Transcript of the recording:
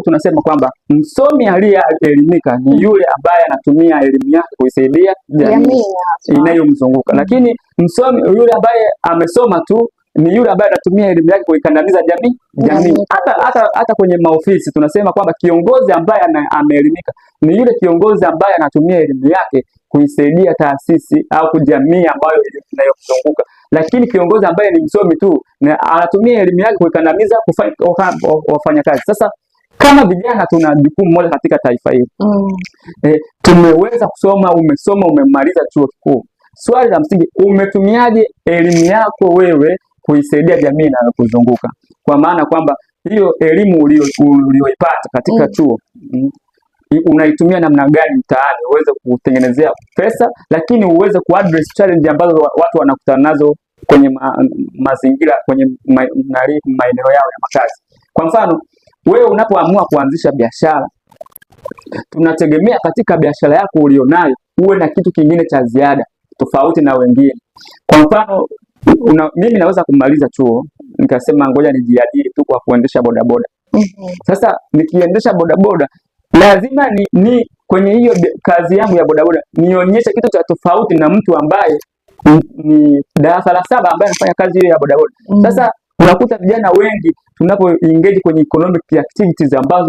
tunasema kwamba msomi aliyeelimika ni yule ambaye anatumia elimu yake kuisaidia jamii inayomzunguka. Lakini msomi yule ambaye amesoma tu ni yule ambaye anatumia elimu yake kuikandamiza jamii. Hata kwenye maofisi tunasema kwamba kiongozi ambaye ameelimika ni yule kiongozi ambaye anatumia elimu yake kuisaidia taasisi au jamii ambayo inayomzunguka. Lakini kiongozi ambaye ni msomi tu na anatumia elimu yake kuikandamiza wafanyakazi. Sasa kama vijana tuna jukumu moja katika taifa hili. Tumeweza kusoma, umemaliza chuo kikuu. Swali la msingi, umetumiaje elimu yako wewe kuisaidia jamii inayokuzunguka? Kwa maana kwamba hiyo elimu uliyoipata katika chuo unaitumia namna gani mtaani uweze kutengenezea pesa, lakini uweze kuaddress challenge ambazo watu wanakutana nazo kwenye mazingira, kwenye maeneo yao ya makazi. Kwa mfano, wewe unapoamua kuanzisha biashara, tunategemea katika biashara yako ulionayo uwe na kitu kingine cha ziada tofauti na wengine. Kwa mfano, mimi naweza kumaliza chuo nikasema ngoja nijiajiri tu kwa kuendesha bodaboda. Sasa nikiendesha bodaboda lazima ni kwenye hiyo kazi yangu ya bodaboda nionyeshe kitu cha tofauti na mtu ambaye ni darasa la 7 ambaye anafanya kazi hiyo ya bodaboda. Sasa unakuta vijana wengi tunapo engage kwenye economic activities ambazo